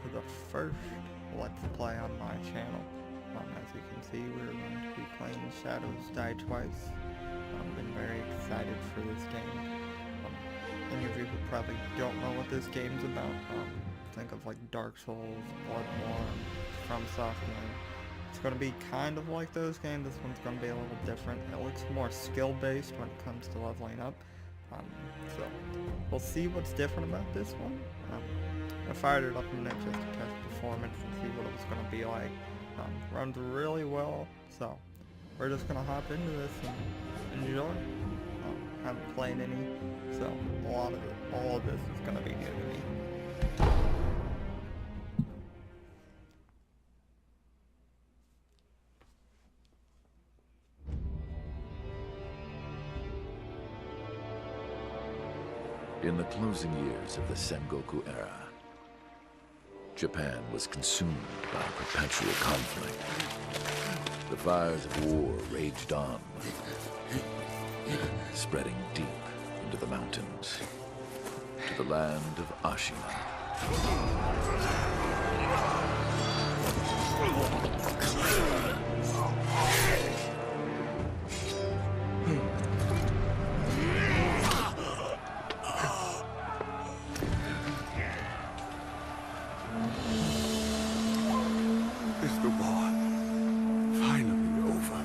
to the first Let's Play on my channel. As you can see, we're going to be playing Shadows Die Twice. I've been very excited for this game. Any of you who probably don't know what this game's about, think of like Dark Souls, Bloodborne, From Software. It's going to be kind of like those games. This one's going to be a little different. It looks more skill-based when it comes to leveling up. So we'll see what's different about this one. I fired it up a minute just to test performance and see what it was going to be like. Runs really well, so we're just going to hop into this and enjoy. Haven't played any, so all of this is going to be new to me. In the closing years of the Sengoku era, Japan was consumed by perpetual conflict. The fires of war raged on, spreading deep into the mountains, to the land of Ashina. Is the war finally over?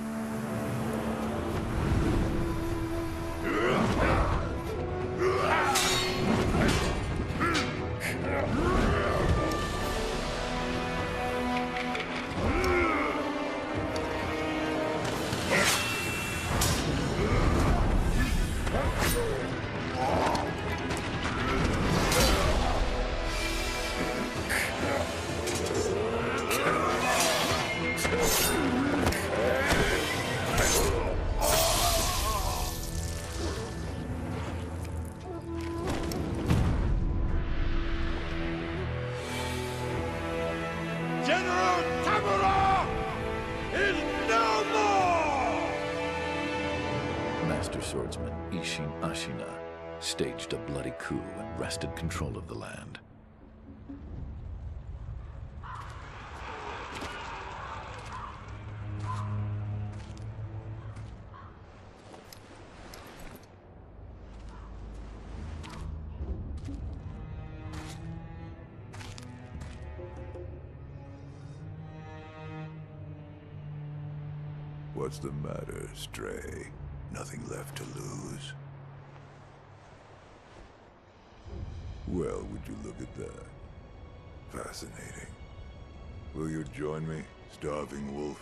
General Tamura is no more! Master swordsman Ishin Ashina staged a bloody coup and wrested control of the land. What's the matter, Stray? Nothing left to lose? Well, would you look at that? Fascinating. Will you join me, starving wolf?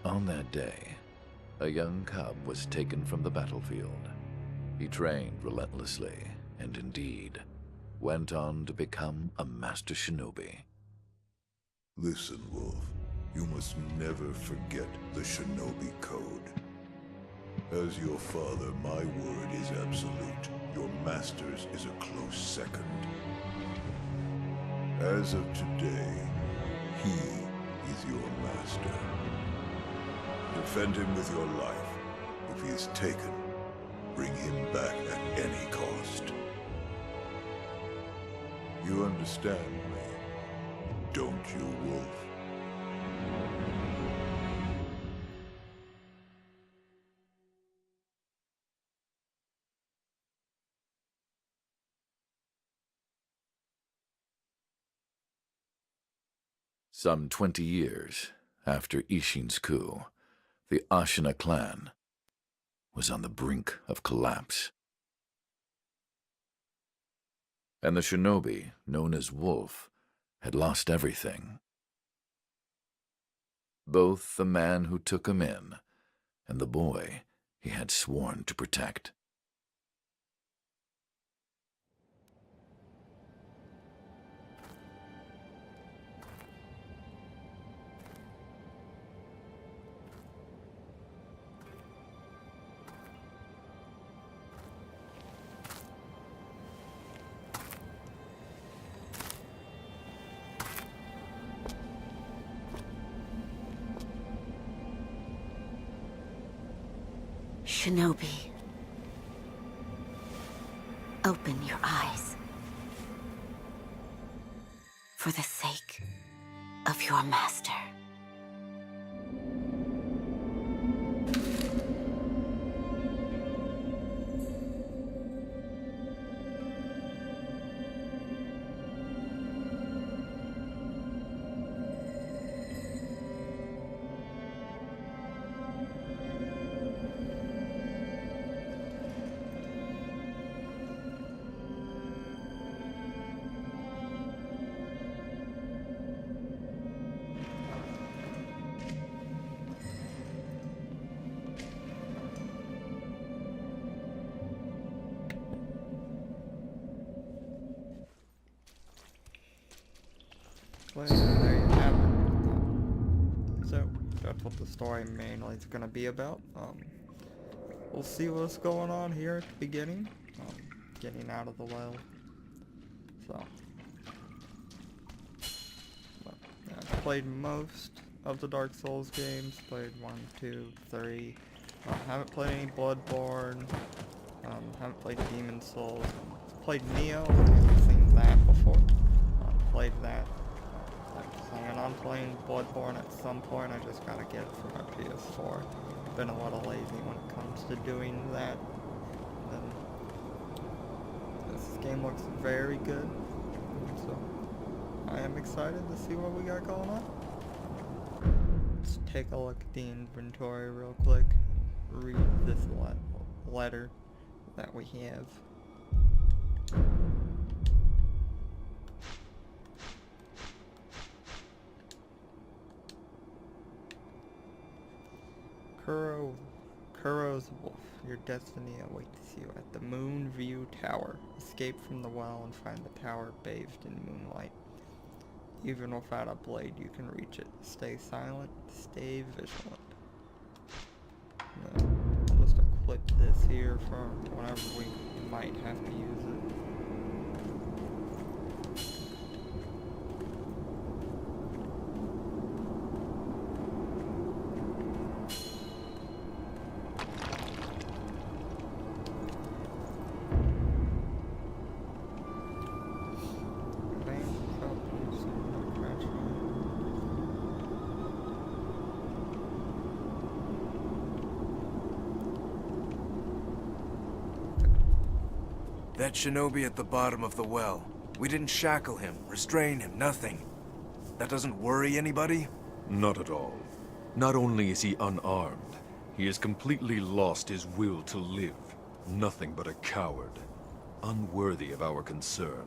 On that day, a young cub was taken from the battlefield. He trained relentlessly, and indeed, went on to become a master shinobi. Listen, wolf. You must never forget the shinobi code. As your father, my word is absolute. Your master's is a close second. As of today, he is your master. Defend him with your life. If he is taken, bring him back at any cost. You understand me, don't you, wolf? Some 20 years after Ishin's coup, the Ashina clan was on the brink of collapse. And the shinobi, known as Wolf, had lost everything. Both the man who took him in and the boy he had sworn to protect. Shinobi, open your eyes. for the sake of your master. Well, there you have it. So, that's what the story mainly is going to be about. We'll see what's going on here at the beginning. Getting out of the well. So, yeah, I've played most of the Dark Souls games. Played 1, 2, 3. Haven't played any Bloodborne. Haven't played Demon Souls. Played Neo. I've seen that before. Played that. Planning on playing Bloodborne at some point. I just gotta get it for my PS4. Been a little lazy when it comes to doing that. And this game looks very good, so I am excited to see what we got going on. Let's take a look at the inventory real quick. Read this letter that we have. Kuro's wolf, your destiny awaits you at the Moon View Tower. Escape from the well and find the tower bathed in moonlight. Even without a blade, you can reach it. Stay silent, stay vigilant. I'll just equip this here for whenever we might have to use it. That shinobi at the bottom of the well. We didn't shackle him, restrain him, nothing. That doesn't worry anybody? Not at all. Not only is he unarmed, he has completely lost his will to live. Nothing but a coward. Unworthy of our concern.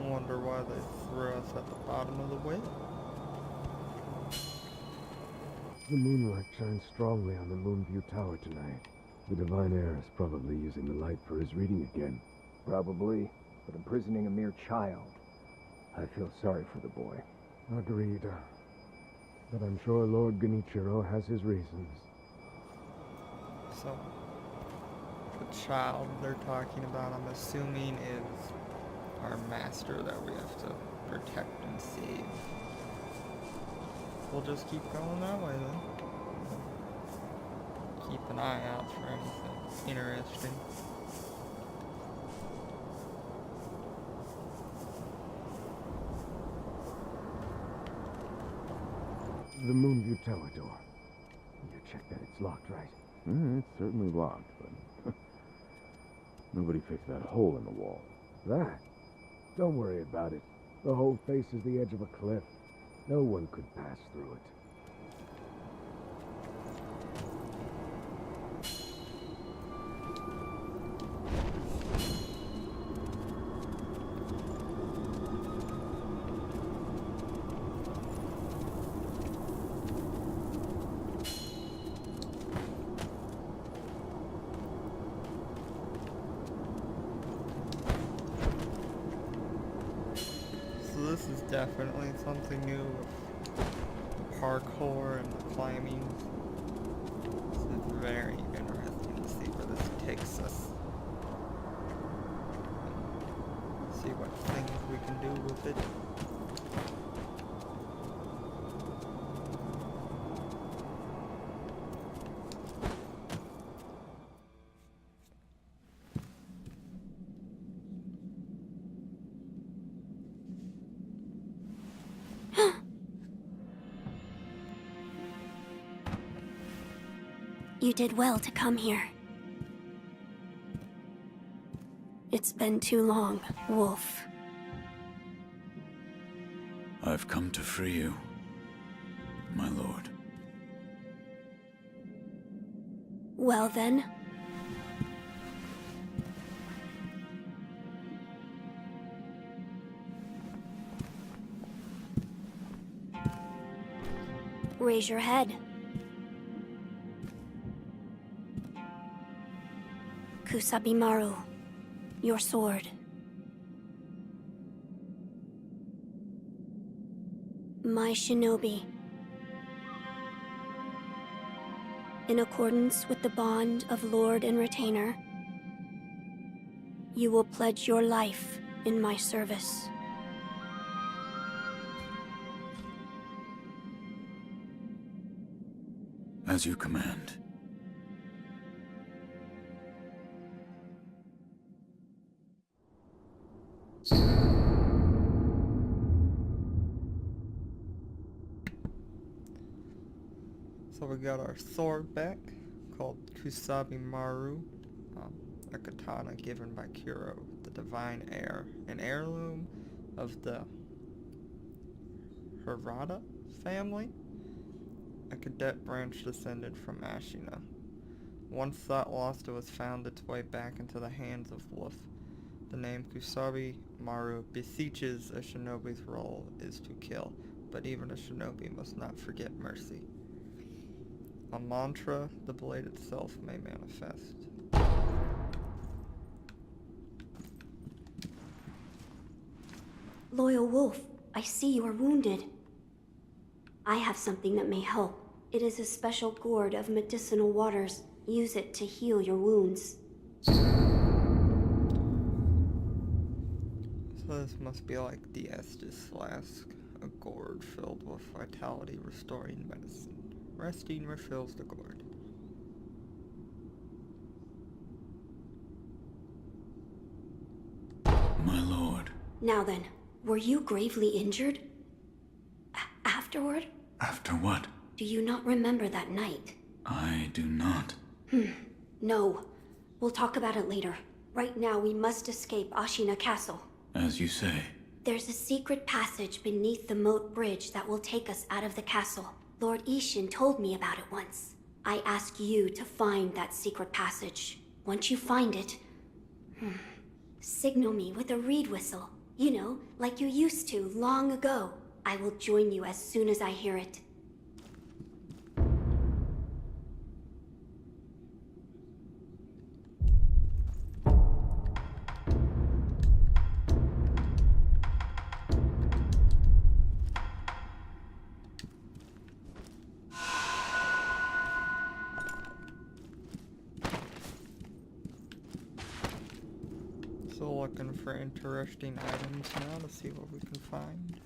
I wonder why they threw us at the bottom of the well. The moonlight shines strongly on the Moonview Tower tonight. The Divine Heir is probably using the light for his reading again. Probably, but imprisoning a mere child. I feel sorry for the boy. Agreed. But I'm sure Lord Genichiro has his reasons. So, the child they're talking about, I'm assuming, is our master that we have to protect and save. We'll just keep going that way then. Keep an eye out for anything interesting. The Moonview Tower door. You check that it's locked, right? It's certainly locked, but nobody fixed that hole in the wall. That? Don't worry about it. The hole faces the edge of a cliff. No one could pass through it. So this is definitely something new with the parkour and the climbing. It's very interesting to see where this takes us. See what things we can do with it. You did well to come here. It's been too long, Wolf. I've come to free you, my lord. Well then. Raise your head. Kusabimaru, your sword. My shinobi. In accordance with the bond of Lord and Retainer, you will pledge your life in my service. As you command. So we got our sword back, called Kusabimaru, a katana given by Kuro, the Divine Heir, an heirloom of the Hirata family, a cadet branch descended from Ashina. Once thought lost, it was found its way back into the hands of Wolf. The name Kusabimaru beseeches a shinobi's role is to kill, but even a shinobi must not forget mercy. A mantra, the blade itself may manifest. Loyal Wolf, I see you are wounded. I have something that may help. It is a special gourd of medicinal waters. Use it to heal your wounds. So this must be like the Estus flask, a gourd filled with vitality restoring medicine. Resting refills the gourd. My lord. Now then, were you gravely injured? Afterward? After what? Do you not remember that night? I do not. No. We'll talk about it later. Right now, we must escape Ashina Castle. As you say. There's a secret passage beneath the moat bridge that will take us out of the castle. Lord Ishin told me about it once. I ask you to find that secret passage. Once you find it, signal me with a reed whistle. You know, like you used to long ago. I will join you as soon as I hear it. So looking for interesting items now to see what we can find.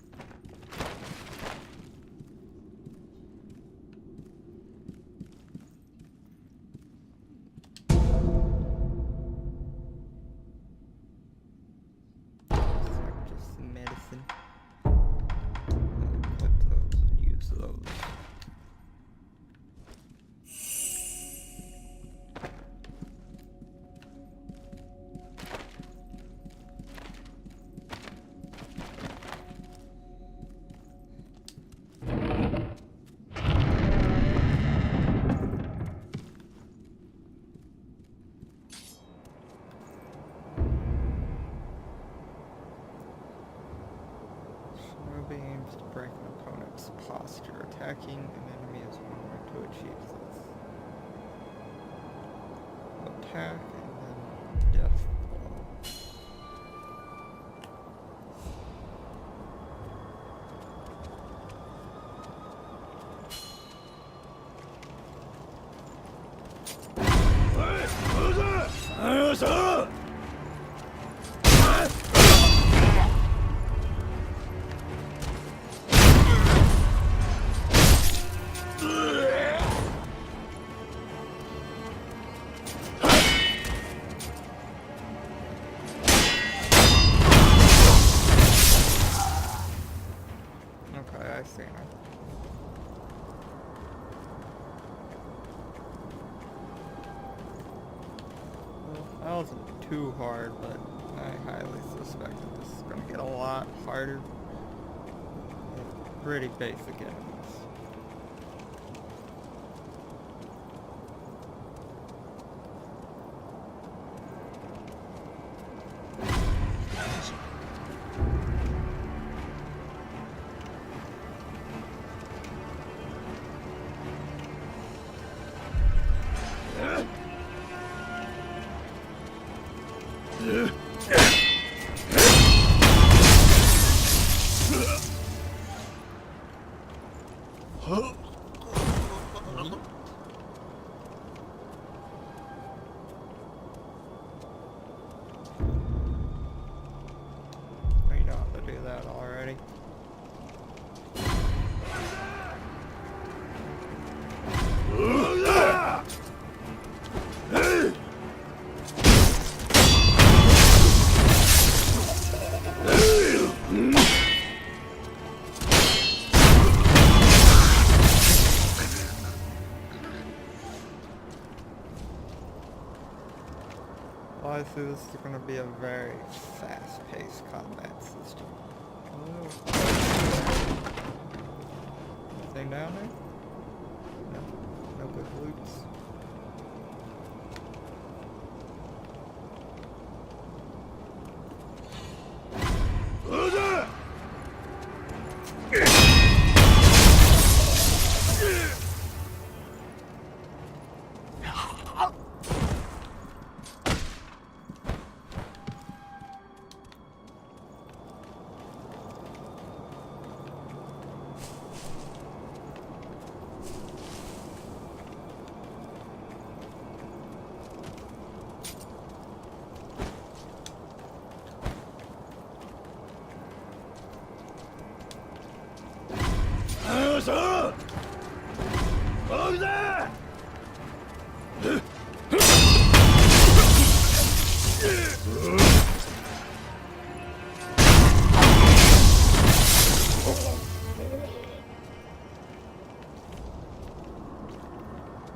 Looks like just some medicine. Equip those and use those. Shinobi aims to break an opponent's posture. Attacking an enemy is one way to achieve this. Attack and then death blow. Okay, I see now. wasn't too hard, but I highly suspect that this is going to get a lot harder. They're pretty basic enemies. We know how to do that already. Obviously, this is going to be a very fast-paced combat system. Anything down there? No. No good loots.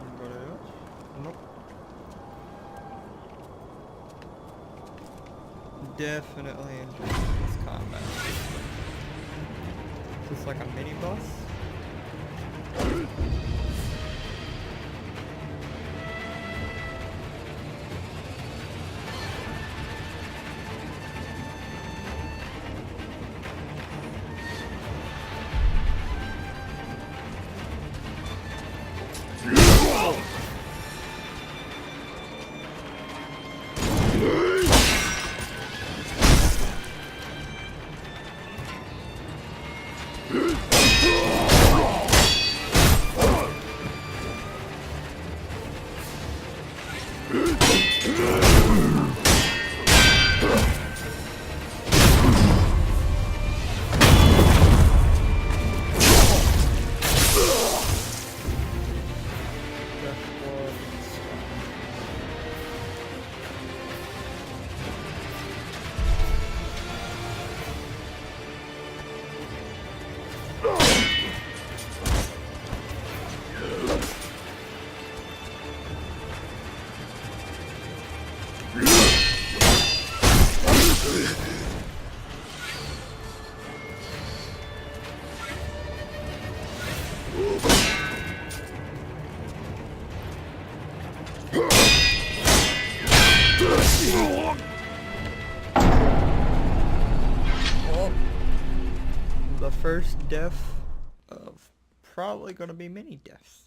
Anybody else? Nope. Definitely enjoying this combat. Is this like a mini boss? The first death of probably going to be many deaths.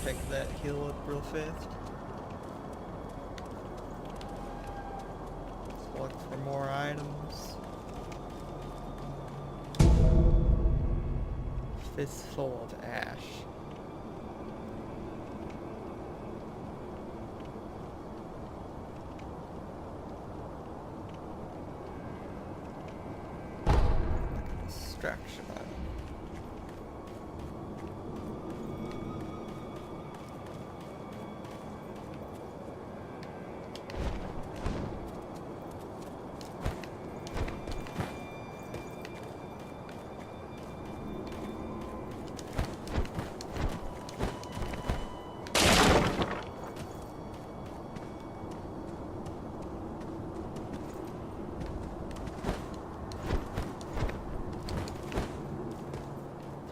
Pick that heal up real fast. Let's look for more items. Fistful of Ash. Distraction item.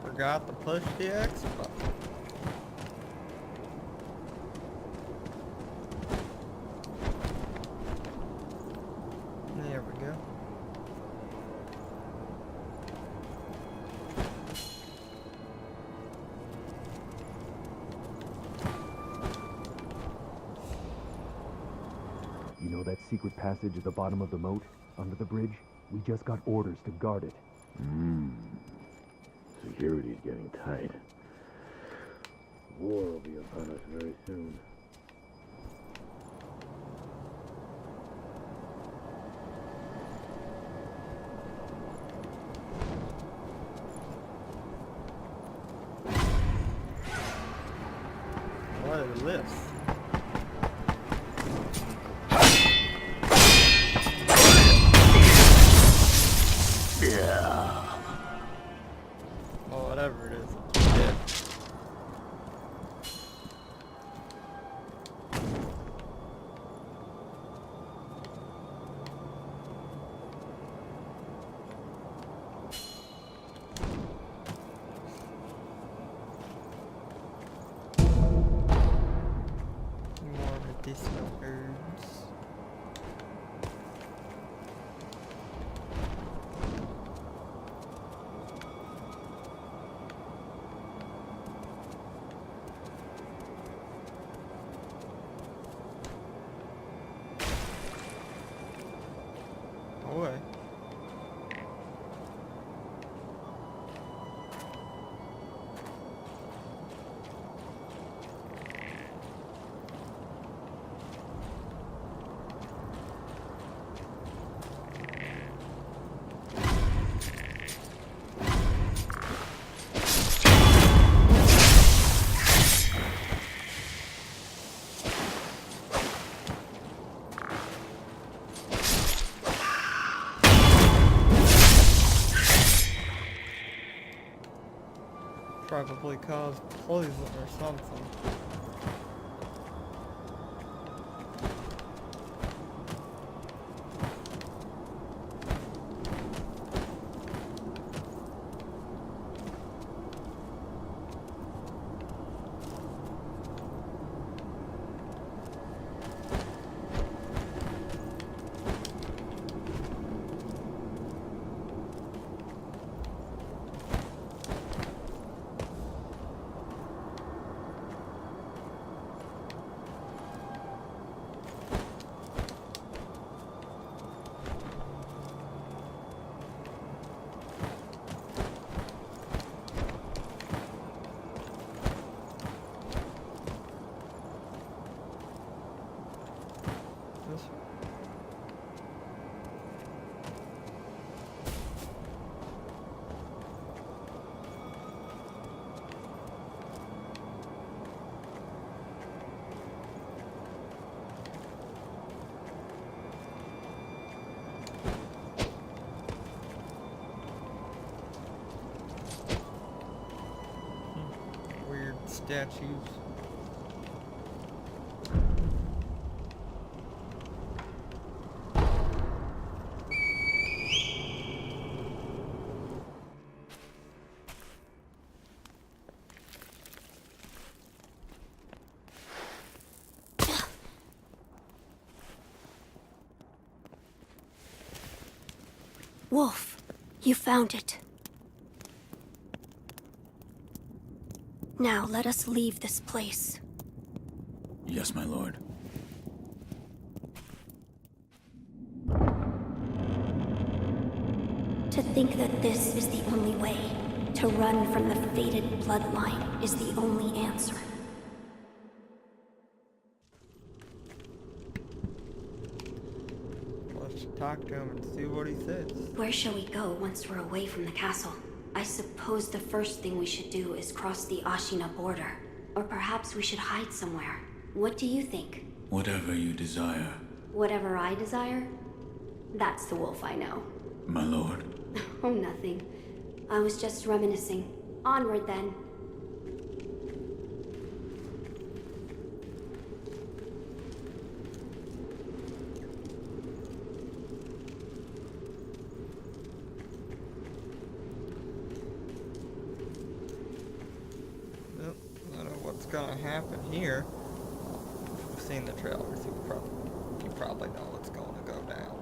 Forgot to push the X button. There we go. You know that secret passage at the bottom of the moat, under the bridge? We just got orders to guard it. Security's getting tight. War will be upon us very soon. What is this? Well, whatever it is, it's dead. More medicinal herbs. Boy. Probably caused poison or something. statues. Wolf, you found it. Now let us leave this place. Yes, my lord. To think that this is the only way, to run from the fated bloodline, is the only answer. Let's talk to him and see what he says. Where shall we go once we're away from the castle? I suppose the first thing we should do is cross the Ashina border. Or perhaps we should hide somewhere. What do you think? Whatever you desire. Whatever I desire? That's the wolf I know. My lord. Oh, nothing. I was just reminiscing. Onward, then. Well, I don't know what's gonna happen here. If you've seen the trailers, you probably know what's gonna go down.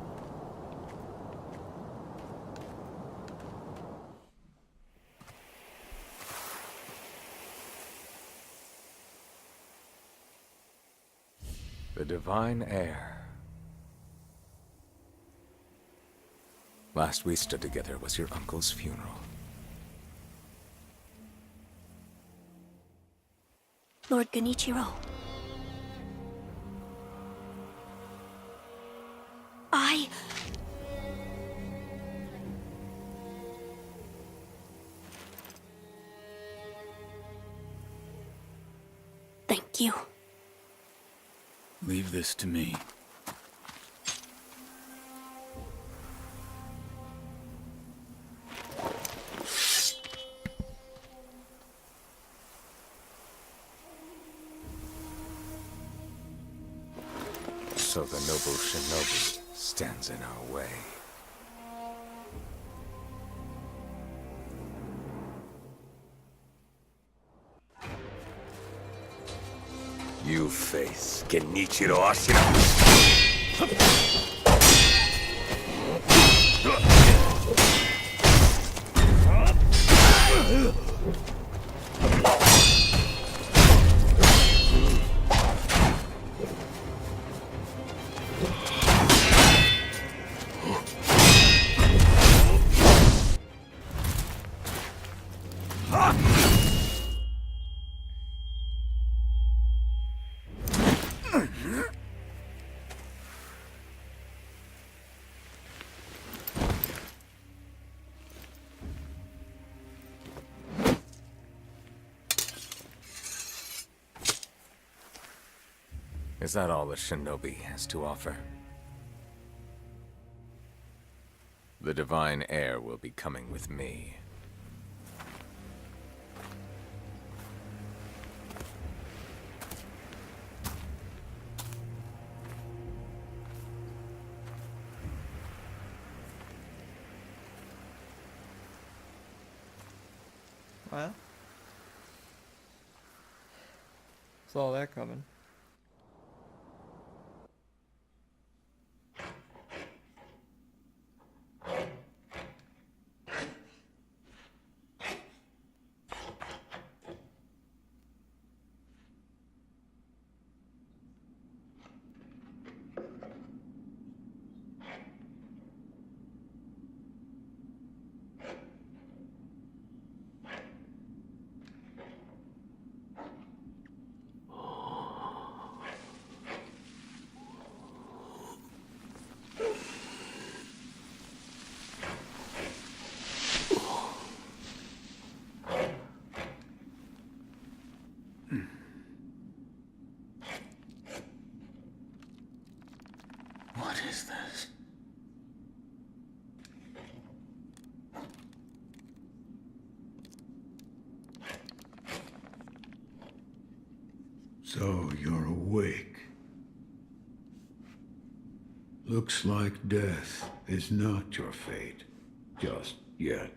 The divine heir. Last we stood together was your uncle's funeral. Lord Genichiro. Thank you. Leave this to me. So the noble shinobi stands in our way. You face Genichiro Ashina. Is that all the shinobi has to offer? The divine heir will be coming with me. Well, saw that coming. So you're awake. Looks like death is not your fate. Just yet.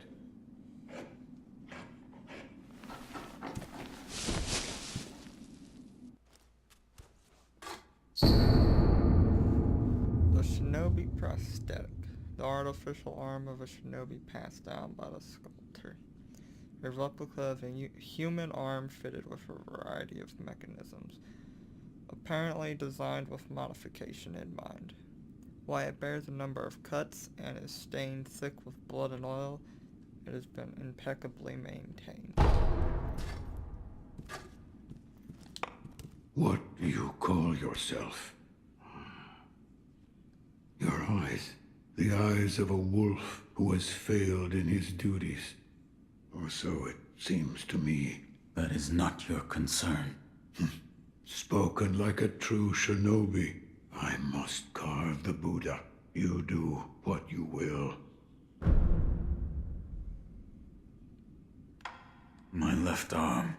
The shinobi prosthetic. The artificial arm of a shinobi passed down by the sculptor. A replica of a human arm fitted with a variety of mechanisms, apparently designed with modification in mind. While it bears a number of cuts and is stained thick with blood and oil, it has been impeccably maintained. What do you call yourself? Your eyes. The eyes of a wolf who has failed in his duties. Or so it seems to me. That is not your concern. Spoken like a true shinobi. I must carve the Buddha. You do what you will. My left arm.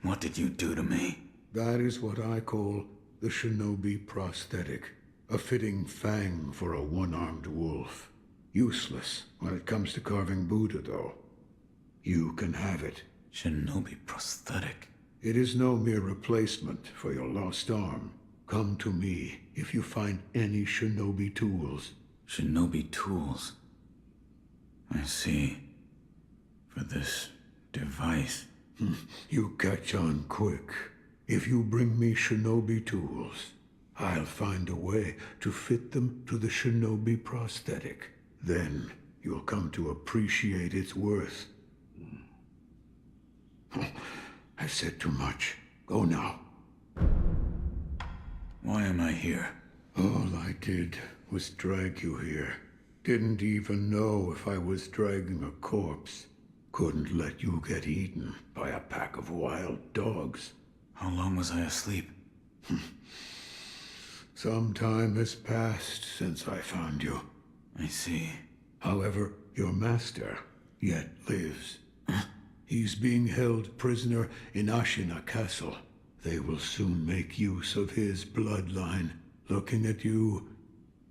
What did you do to me? That is what I call the shinobi prosthetic. A fitting fang for a one-armed wolf. Useless when it comes to carving Buddha, though. You can have it. Shinobi prosthetic. It is no mere replacement for your lost arm. Come to me if you find any shinobi tools. Shinobi tools. I see. For this device. You catch on quick. If you bring me shinobi tools, I'll find a way to fit them to the shinobi prosthetic. Then you'll come to appreciate its worth. I've said too much. Go now. Why am I here? All I did was drag you here. Didn't even know if I was dragging a corpse. Couldn't let you get eaten by a pack of wild dogs. How long was I asleep? Some time has passed since I found you. I see. However, your master yet lives. He's being held prisoner in Ashina Castle. They will soon make use of his bloodline. Looking at you,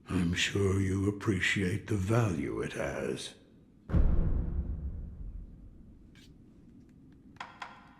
I'm sure you appreciate the value it has.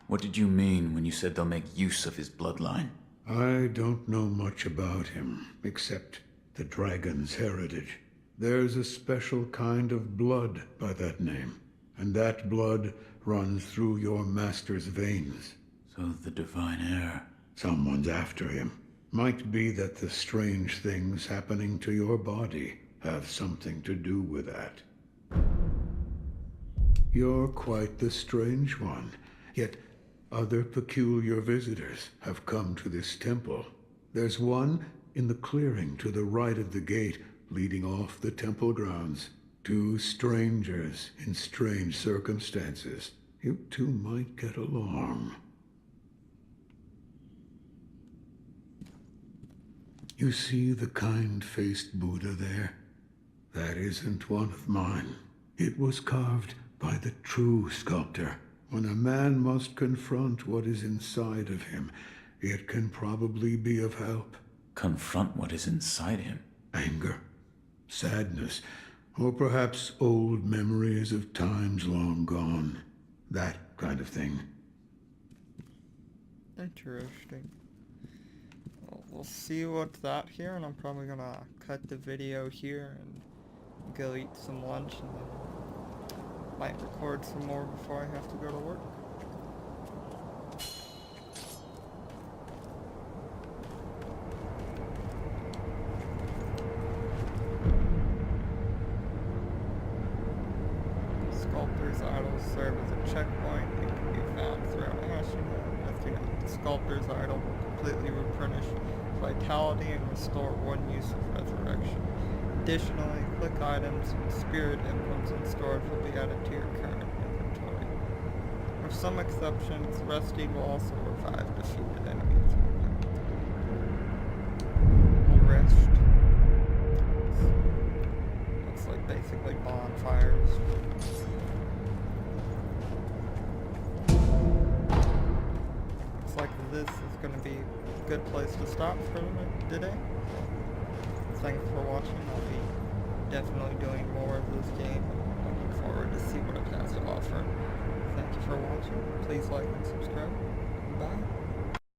What did you mean when you said they'll make use of his bloodline? I don't know much about him, except the dragon's heritage. There's a special kind of blood by that name, and that blood runs through your master's veins. So the divine heir. Someone's after him. Might be that the strange things happening to your body have something to do with that. You're quite the strange one, yet other peculiar visitors have come to this temple. There's one in the clearing to the right of the gate leading off the temple grounds. Two strangers in strange circumstances. You two might get along. You see the kind-faced Buddha there? That isn't one of mine. It was carved by the true sculptor. When a man must confront what is inside of him, it can probably be of help. Confront what is inside him? Anger, sadness, or perhaps old memories of times long gone. That kind of thing. Interesting. Well, we'll see what's out here, and I'm probably gonna cut the video here and go eat some lunch, and then might record some more before I have to go to work. Sculptor's idols serve as a checkpoint and can be found throughout Ashina. Lifting up the sculptor's idol will completely replenish vitality and restore one use of resurrection. Additionally, click items and spirit emblems and storage will be added to your current inventory. With some exceptions, resting will also revive defeated enemies. We'll rest. Looks like basically bonfires. Looks like this this is going to be a good place to stop for today. Thanks for watching. I'll be definitely doing more of this game. Looking forward to see what it has to offer. Thank you for watching. Please like and subscribe. Bye.